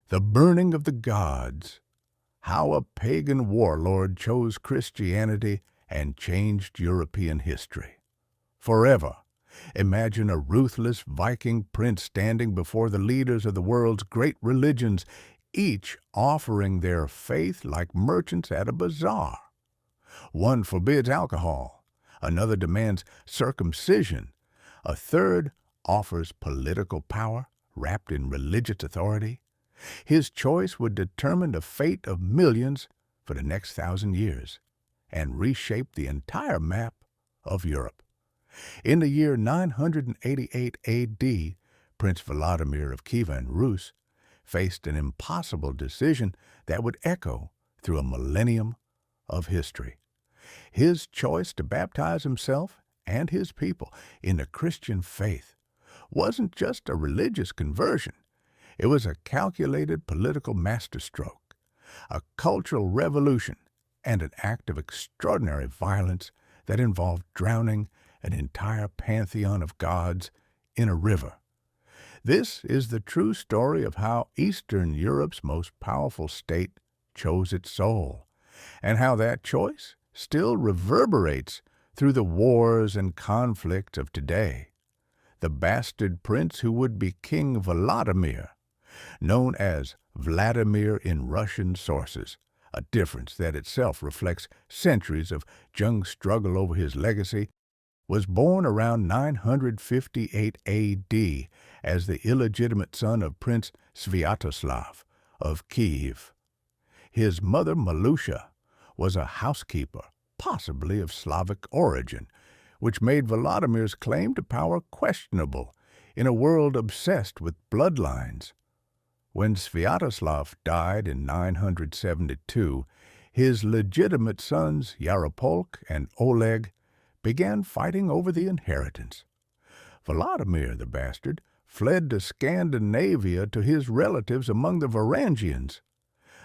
The burning of the gods. How a pagan warlord chose Christianity and changed European history. Forever. Imagine a ruthless Viking prince standing before the leaders of the world's great religions, each offering their faith like merchants at a bazaar. One forbids alcohol, another demands circumcision, a third offers political power wrapped in religious authority. His choice would determine the fate of millions for the next 1,000 years and reshape the entire map of Europe. In the year 988 A.D., Prince Volodymyr of Kyivan Rus faced an impossible decision that would echo through a millennium of history. His choice to baptize himself and his people in the Christian faith wasn't just a religious conversion. It was a calculated political masterstroke, a cultural revolution, and an act of extraordinary violence that involved drowning an entire pantheon of gods in a river. This is the true story of how Eastern Europe's most powerful state chose its soul, and how that choice still reverberates through the wars and conflicts of today. The bastard prince who would be King Vladimir, known as Vladimir in Russian sources, a difference that itself reflects centuries of young struggle over his legacy, was born around 958 A.D. as the illegitimate son of Prince Sviatoslav of Kyiv. His mother, Malusha, was a housekeeper, possibly of Slavic origin, which made Vladimir's claim to power questionable in a world obsessed with bloodlines. When Sviatoslav died in 972, his legitimate sons Yaropolk and Oleg began fighting over the inheritance. Vladimir the bastard fled to Scandinavia to his relatives among the Varangians,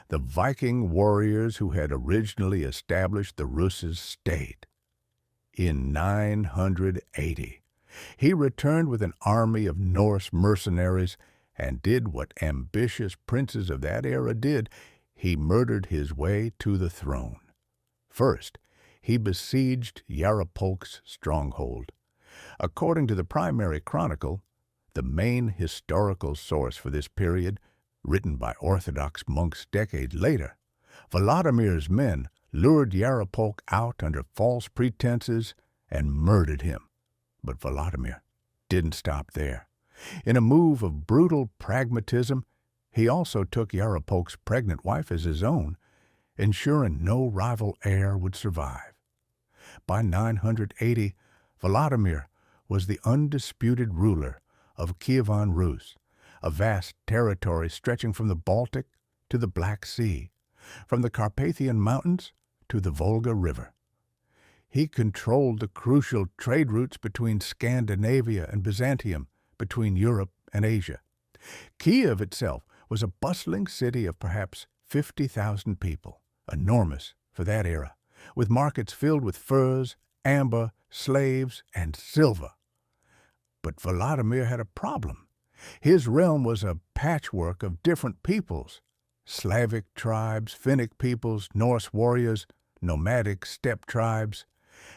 the Viking warriors who had originally established the Rus' state. In 980, he returned with an army of Norse mercenaries and did what ambitious princes of that era did. He murdered his way to the throne. First, he besieged Yaropolk's stronghold. According to the primary chronicle, the main historical source for this period, written by Orthodox monks decades later, Vladimir's men lured Yaropolk out under false pretenses and murdered him. But Vladimir didn't stop there. In a move of brutal pragmatism, he also took Yaropolk's pregnant wife as his own, ensuring no rival heir would survive. By 980, Vladimir was the undisputed ruler of Kyivan Rus, a vast territory stretching from the Baltic to the Black Sea, from the Carpathian Mountains to the Volga River. He controlled the crucial trade routes between Scandinavia and Byzantium, between Europe and Asia. Kyiv itself was a bustling city of perhaps 50,000 people, enormous for that era, with markets filled with furs, amber, slaves, and silver. But Vladimir had a problem. His realm was a patchwork of different peoples: Slavic tribes, Finnic peoples, Norse warriors, nomadic steppe tribes.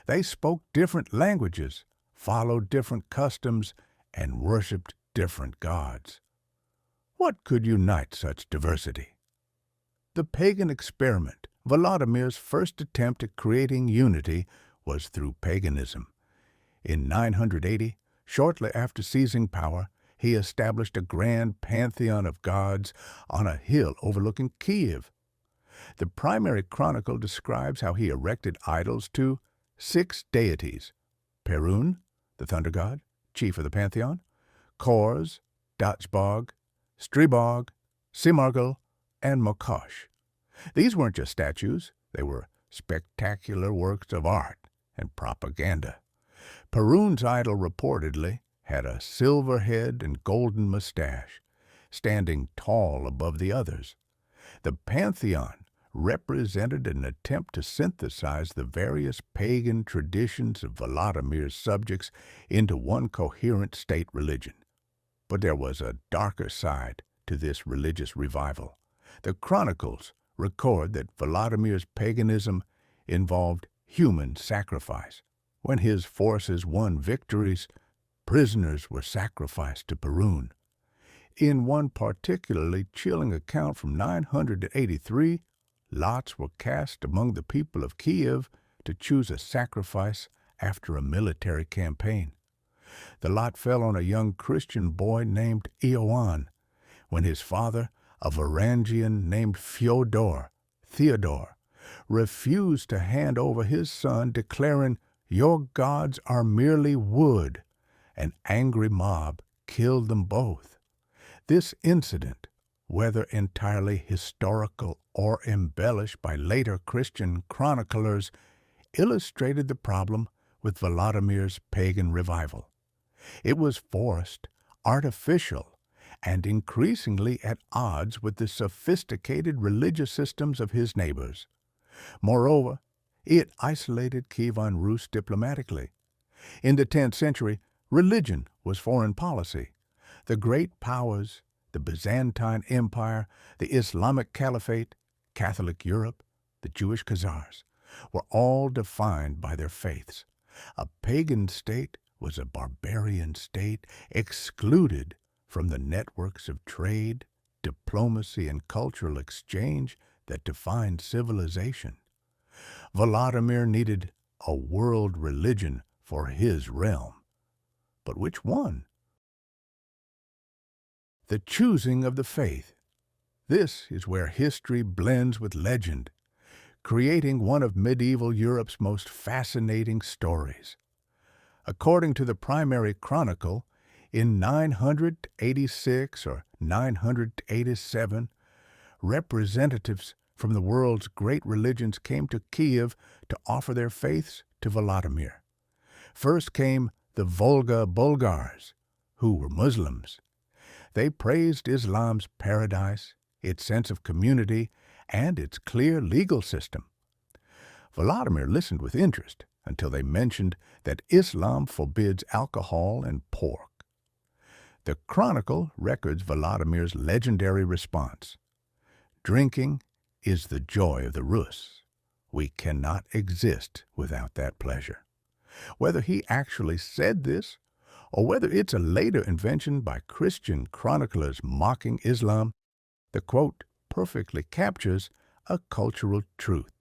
They spoke different languages, followed different customs, and worshipped different gods. What could unite such diversity? The pagan experiment, Vladimir's first attempt at creating unity, was through paganism. In 980, shortly after seizing power, he established a grand pantheon of gods on a hill overlooking Kyiv. The primary chronicle describes how he erected idols to 6 deities: Perun, the thunder god, chief of the pantheon; Kors, Dachbog, Stribog, Simargl, and Mokosh. These weren't just statues, they were spectacular works of art and propaganda. Perun's idol reportedly had a silver head and golden mustache, standing tall above the others. The pantheon represented an attempt to synthesize the various pagan traditions of Vladimir's subjects into one coherent state religion. But there was a darker side to this religious revival. The chronicles record that Volodymyr's paganism involved human sacrifice. When his forces won victories, prisoners were sacrificed to Perun. In one particularly chilling account from 983, lots were cast among the people of Kyiv to choose a sacrifice after a military campaign. The lot fell on a young Christian boy named Ioan, when his father, a Varangian named Theodore, refused to hand over his son, declaring, "Your gods are merely wood." An angry mob killed them both. This incident, whether entirely historical or embellished by later Christian chroniclers, illustrated the problem with Volodymyr's pagan revival. It was forced, artificial, and increasingly at odds with the sophisticated religious systems of his neighbors. Moreover, it isolated Kyivan Rus diplomatically. In the 10th century, religion was foreign policy. The great powers, the Byzantine Empire, the Islamic Caliphate, Catholic Europe, the Jewish Khazars, were all defined by their faiths. A pagan state was a barbarian state, excluded from the networks of trade, diplomacy, and cultural exchange that defined civilization. Volodymyr needed a world religion for his realm. But which one? The choosing of the faith. This is where history blends with legend, creating one of medieval Europe's most fascinating stories. According to the primary chronicle, in 986 or 987, representatives from the world's great religions came to Kyiv to offer their faiths to Volodymyr. First came the Volga Bulgars, who were Muslims. They praised Islam's paradise, its sense of community, and its clear legal system. Volodymyr listened with interest until they mentioned that Islam forbids alcohol and pork. The chronicle records Volodymyr's legendary response: "Drinking is the joy of the Rus. We cannot exist without that pleasure." Whether he actually said this, or whether it's a later invention by Christian chroniclers mocking Islam, the quote perfectly captures a cultural truth.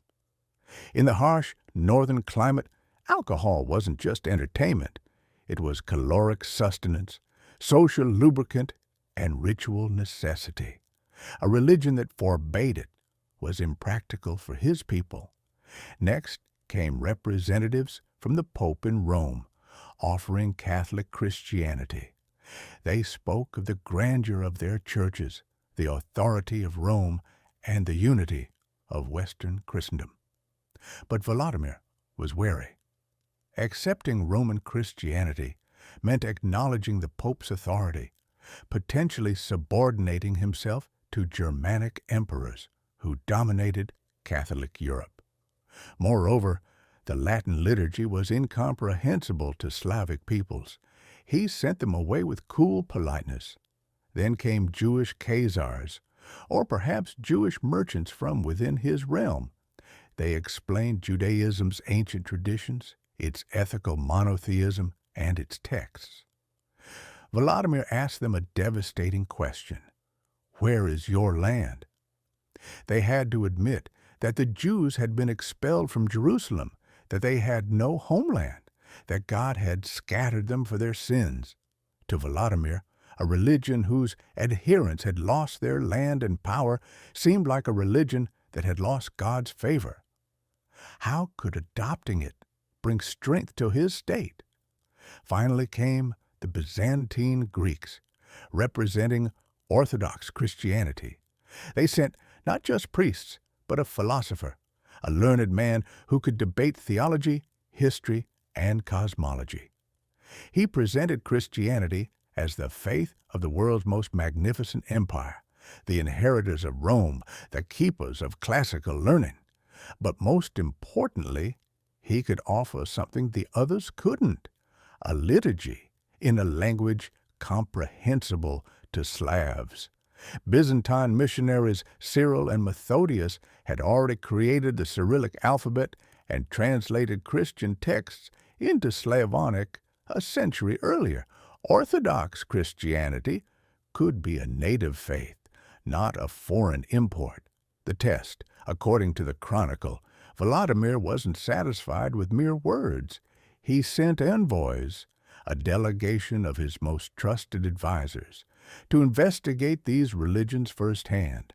In the harsh northern climate, alcohol wasn't just entertainment. It was caloric sustenance, social lubricant, and ritual necessity. A religion that forbade it was impractical for his people. Next came representatives from the Pope in Rome, offering Catholic Christianity. They spoke of the grandeur of their churches, the authority of Rome, and the unity of Western Christendom. But Volodymyr was wary. Accepting Roman Christianity meant acknowledging the Pope's authority, potentially subordinating himself to Germanic emperors who dominated Catholic Europe. Moreover, the Latin liturgy was incomprehensible to Slavic peoples. He sent them away with cool politeness. Then came Jewish Khazars, or perhaps Jewish merchants from within his realm. They explained Judaism's ancient traditions, its ethical monotheism, and its texts. Volodymyr asked them a devastating question: "Where is your land?" They had to admit that the Jews had been expelled from Jerusalem, that they had no homeland, that God had scattered them for their sins. To Volodymyr, a religion whose adherents had lost their land and power seemed like a religion that had lost God's favor. How could adopting it bring strength to his state? Finally came the Byzantine Greeks, representing Orthodox Christianity. They sent not just priests, but a philosopher, a learned man who could debate theology, history, and cosmology. He presented Christianity as the faith of the world's most magnificent empire, the inheritors of Rome, the keepers of classical learning. But most importantly, he could offer something the others couldn't: a liturgy in a language comprehensible to Slavs. Byzantine missionaries Cyril and Methodius had already created the Cyrillic alphabet and translated Christian texts into Slavonic a century earlier. Orthodox Christianity could be a native faith, not a foreign import. The test, according to the Chronicle, Vladimir wasn't satisfied with mere words. He sent envoys, a delegation of his most trusted advisors, to investigate these religions firsthand.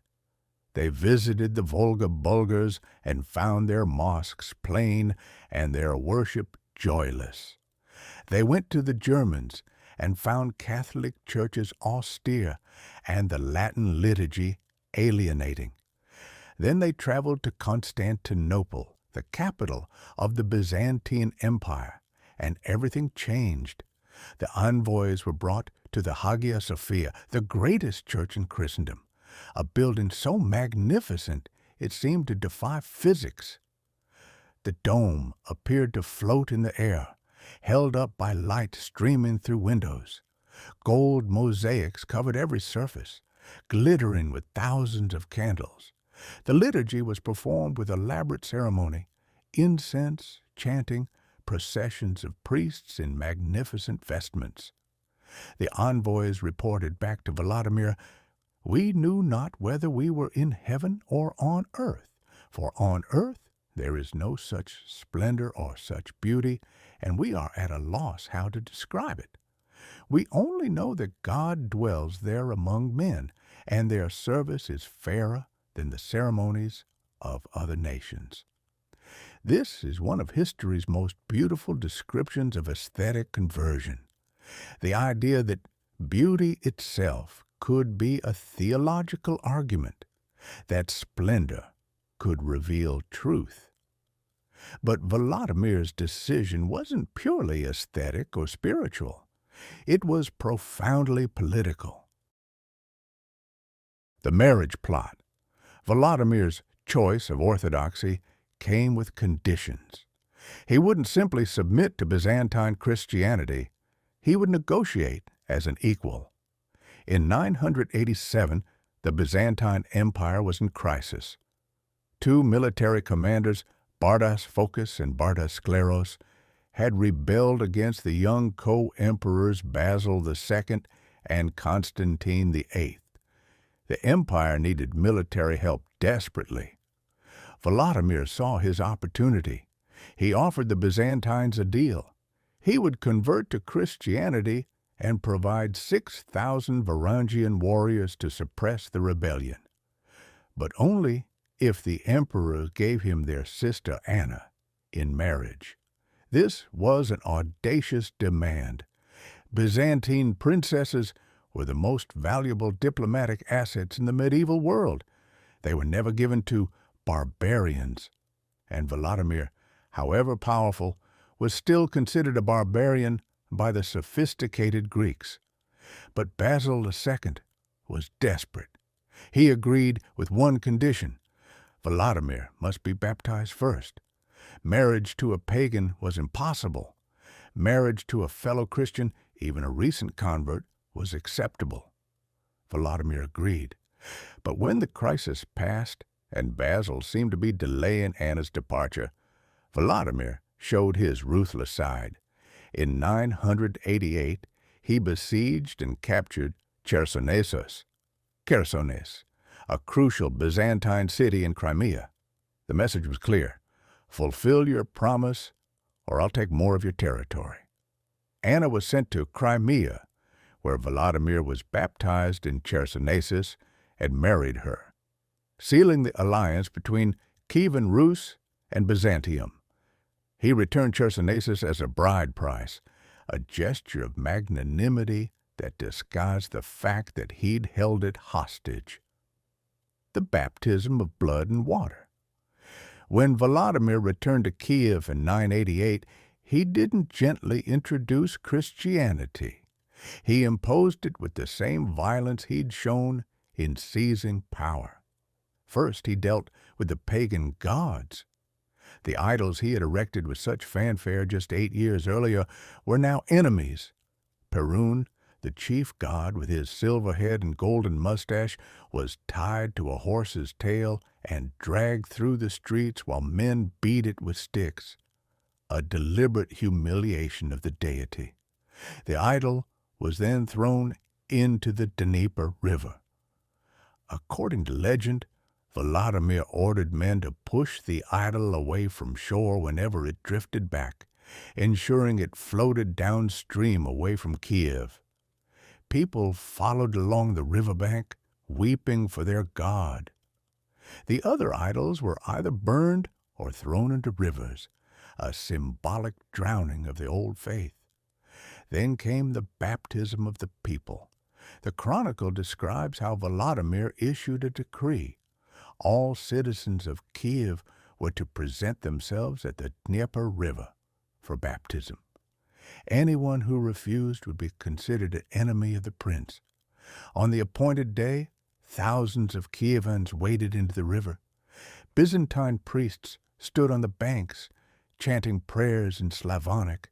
They visited the Volga Bulgars and found their mosques plain and their worship joyless. They went to the Germans and found Catholic churches austere and the Latin liturgy alienating. Then they traveled to Constantinople, the capital of the Byzantine Empire, and everything changed. The envoys were brought to the Hagia Sophia, the greatest church in Christendom, a building so magnificent it seemed to defy physics. The dome appeared to float in the air, held up by light streaming through windows. Gold mosaics covered every surface, glittering with thousands of candles. The liturgy was performed with elaborate ceremony, incense, chanting, processions of priests in magnificent vestments. The envoys reported back to Vladimir, "We knew not whether we were in heaven or on earth, for on earth there is no such splendor or such beauty, and we are at a loss how to describe it. We only know that God dwells there among men, and their service is fairer than the ceremonies of other nations." This is one of history's most beautiful descriptions of aesthetic conversion. The idea that beauty itself could be a theological argument, that splendor could reveal truth. But Vladimir's decision wasn't purely aesthetic or spiritual. It was profoundly political. The marriage plot. Vladimir's choice of orthodoxy came with conditions. He wouldn't simply submit to Byzantine Christianity. He would negotiate as an equal. In 987, the Byzantine Empire was in crisis. Two military commanders, Bardas Phocas and Bardas Skleros, had rebelled against the young co-emperors Basil II and Constantine VIII. The empire needed military help desperately. Vladimir saw his opportunity. He offered the Byzantines a deal. He would convert to Christianity and provide 6,000 Varangian warriors to suppress the rebellion. But only if the emperors gave him their sister Anna in marriage. This was an audacious demand. Byzantine princesses were the most valuable diplomatic assets in the medieval world. They were never given to barbarians, and Vladimir, however powerful, was still considered a barbarian by the sophisticated Greeks. But Basil II was desperate. He agreed with one condition: Vladimir must be baptized first. Marriage to a pagan was impossible. Marriage to a fellow Christian, even a recent convert, was acceptable. Vladimir agreed. But when the crisis passed and Basil seemed to be delaying Anna's departure, Vladimir showed his ruthless side. In 988, he besieged and captured Chersonesos, a crucial Byzantine city in Crimea. The message was clear: fulfill your promise, or I'll take more of your territory. Anna was sent to Crimea, where Vladimir was baptized in Chersonesos and married her, sealing the alliance between Kyivan Rus and Byzantium. He returned Chersonesos as a bride price, a gesture of magnanimity that disguised the fact that he'd held it hostage. The baptism of blood and water. When Vladimir returned to Kyiv in 988, he didn't gently introduce Christianity. He imposed it with the same violence he'd shown in seizing power. First, he dealt with the pagan gods. The idols he had erected with such fanfare just 8 years earlier were now enemies. Perun, The chief god, with his silver head and golden mustache, was tied to a horse's tail and dragged through the streets while men beat it with sticks, a deliberate humiliation of the deity. The idol was then thrown into the Dnipro River. According to legend, Vladimir ordered men to push the idol away from shore whenever it drifted back, ensuring it floated downstream away from Kyiv. People followed along the riverbank, weeping for their god. The other idols were either burned or thrown into rivers, a symbolic drowning of the old faith. Then came the baptism of the people. The chronicle describes how Vladimir issued a decree. All citizens of Kyiv were to present themselves at the Dnipro River for baptism. Anyone who refused would be considered an enemy of the prince. On the appointed day, thousands of Kyivans waded into the river. Byzantine priests stood on the banks, chanting prayers in Slavonic.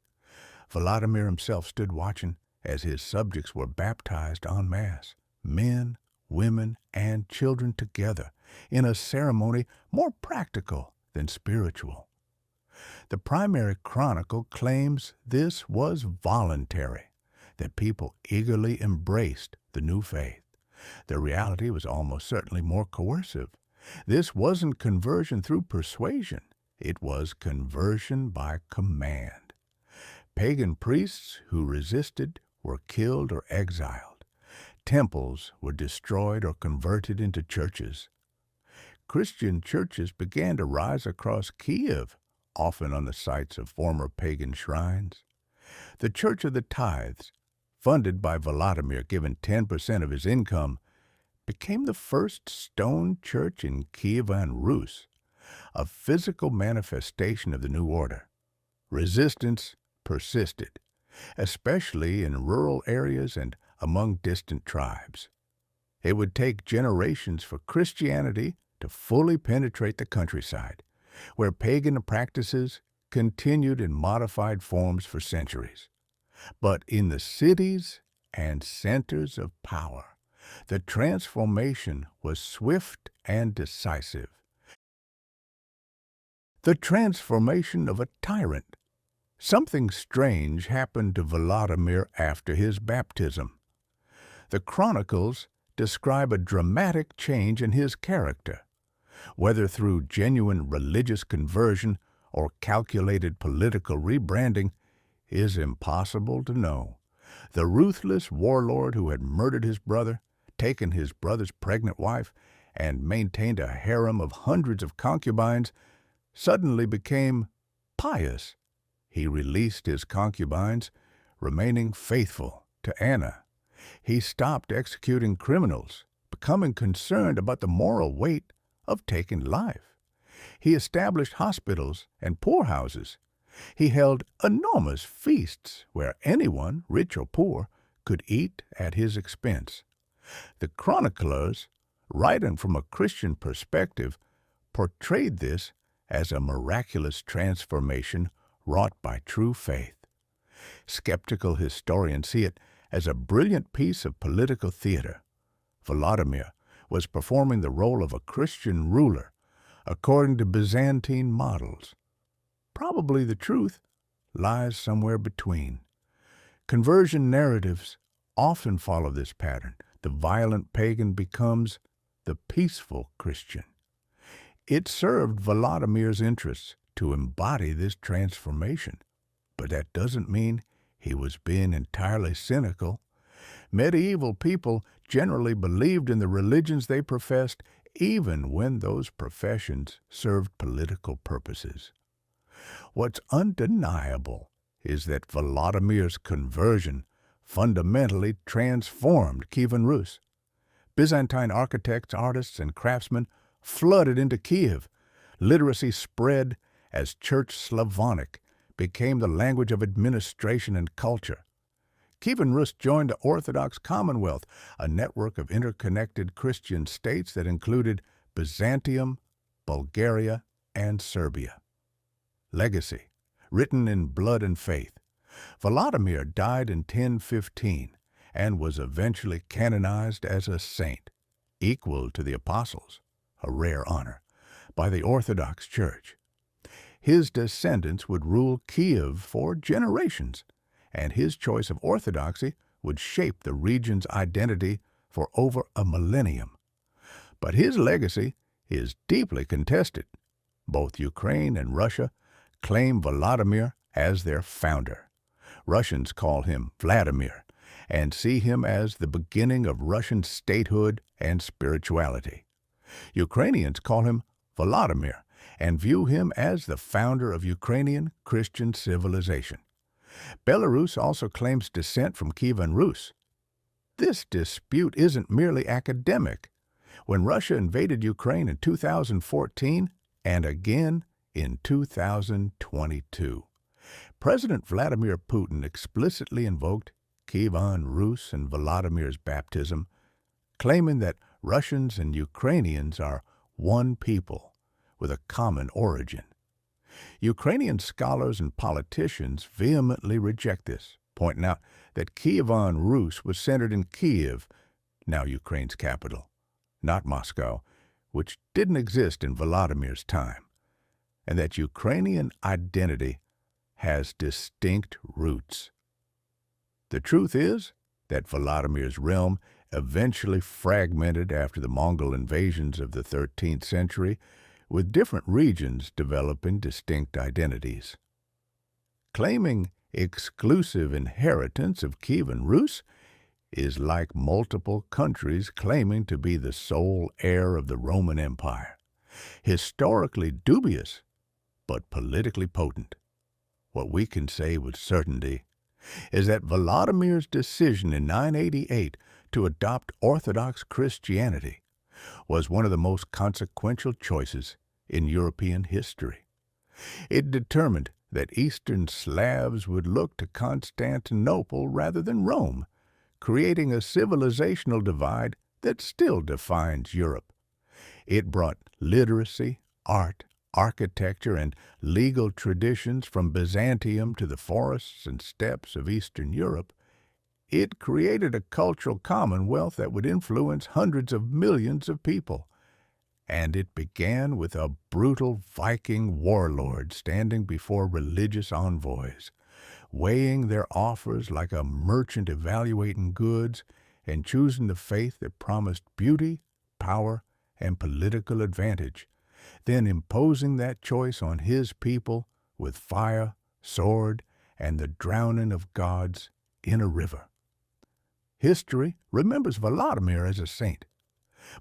Vladimir himself stood watching as his subjects were baptized en masse, men, women, and children together, in a ceremony more practical than spiritual. The primary chronicle claims this was voluntary, that people eagerly embraced the new faith. The reality was almost certainly more coercive. This wasn't conversion through persuasion. It was conversion by command. Pagan priests who resisted were killed or exiled. Temples were destroyed or converted into churches. Christian churches began to rise across Kyiv, often on the sites of former pagan shrines. The Church of the Tithes, funded by Vladimir, given 10% of his income, became the first stone church in Kyivan Rus, a physical manifestation of the new order. Resistance persisted, especially in rural areas and among distant tribes. It would take generations for Christianity to fully penetrate the countryside, where pagan practices continued in modified forms for centuries. But in the cities and centers of power, the transformation was swift and decisive. The transformation of a tyrant. Something strange happened to Vladimir after his baptism. The chronicles describe a dramatic change in his character. Whether through genuine religious conversion or calculated political rebranding is impossible to know. The ruthless warlord who had murdered his brother, taken his brother's pregnant wife, and maintained a harem of hundreds of concubines suddenly became pious. He released his concubines, remaining faithful to Anna. He stopped executing criminals, becoming concerned about the moral weight of taking life. He established hospitals and poorhouses. He held enormous feasts where anyone, rich or poor, could eat at his expense. The chroniclers, writing from a Christian perspective, portrayed this as a miraculous transformation wrought by true faith. Skeptical historians see it as a brilliant piece of political theater. Vladimir was performing the role of a Christian ruler according to Byzantine models. Probably the truth lies somewhere between. Conversion narratives often follow this pattern. The violent pagan becomes the peaceful Christian. It served Vladimir's interests to embody this transformation, but that doesn't mean he was being entirely cynical. Medieval people generally believed in the religions they professed, even when those professions served political purposes. What's undeniable is that Vladimir's conversion fundamentally transformed Kyivan Rus. Byzantine architects, artists, and craftsmen flooded into Kyiv. Literacy spread as Church Slavonic became the language of administration and culture. Kyivan Rus joined the Orthodox Commonwealth, a network of interconnected Christian states that included Byzantium, Bulgaria, and Serbia. Legacy, written in blood and faith. Vladimir died in 1015, and was eventually canonized as a saint, equal to the apostles, a rare honor, by the Orthodox Church. His descendants would rule Kyiv for generations, and his choice of orthodoxy would shape the region's identity for over a millennium. But his legacy is deeply contested. Both Ukraine and Russia claim Volodymyr as their founder. Russians call him Vladimir and see him as the beginning of Russian statehood and spirituality. Ukrainians call him Volodymyr and view him as the founder of Ukrainian Christian civilization. Belarus also claims descent from Kyivan Rus. This dispute isn't merely academic. When Russia invaded Ukraine in 2014 and again in 2022, President Vladimir Putin explicitly invoked Kyivan Rus and Volodymyr's baptism, claiming that Russians and Ukrainians are one people with a common origin. Ukrainian scholars and politicians vehemently reject this, pointing out that Kyivan Rus was centered in Kyiv, now Ukraine's capital, not Moscow, which didn't exist in Volodymyr's time, and that Ukrainian identity has distinct roots. The truth is that Volodymyr's realm eventually fragmented after the Mongol invasions of the 13th century, with different regions developing distinct identities. Claiming exclusive inheritance of Kyivan Rus is like multiple countries claiming to be the sole heir of the Roman Empire, historically dubious, but politically potent. What we can say with certainty is that Volodymyr's decision in 988 to adopt Orthodox Christianity was one of the most consequential choices in European history. It determined that Eastern Slavs would look to Constantinople rather than Rome, creating a civilizational divide that still defines Europe. It brought literacy, art, architecture, and legal traditions from Byzantium to the forests and steppes of Eastern Europe. It created a cultural commonwealth that would influence hundreds of millions of people. And it began with a brutal Viking warlord standing before religious envoys, weighing their offers like a merchant evaluating goods and choosing the faith that promised beauty, power, and political advantage, then imposing that choice on his people with fire, sword, and the drowning of gods in a river. History remembers Volodymyr as a saint,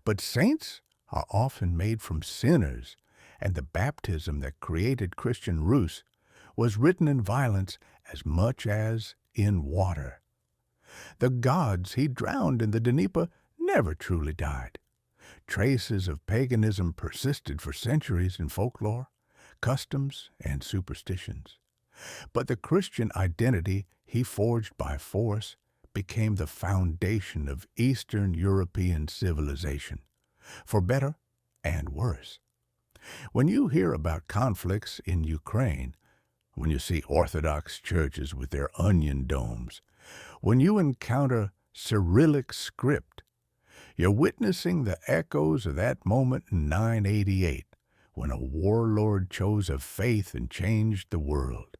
but saints are often made from sinners, and the baptism that created Christian Rus was written in violence as much as in water. The gods he drowned in the Dnipro never truly died. Traces of paganism persisted for centuries in folklore, customs, and superstitions. But the Christian identity he forged by force became the foundation of Eastern European civilization, for better and worse. When you hear about conflicts in Ukraine, when you see Orthodox churches with their onion domes, when you encounter Cyrillic script, you're witnessing the echoes of that moment in 988, when a warlord chose a faith and changed the world.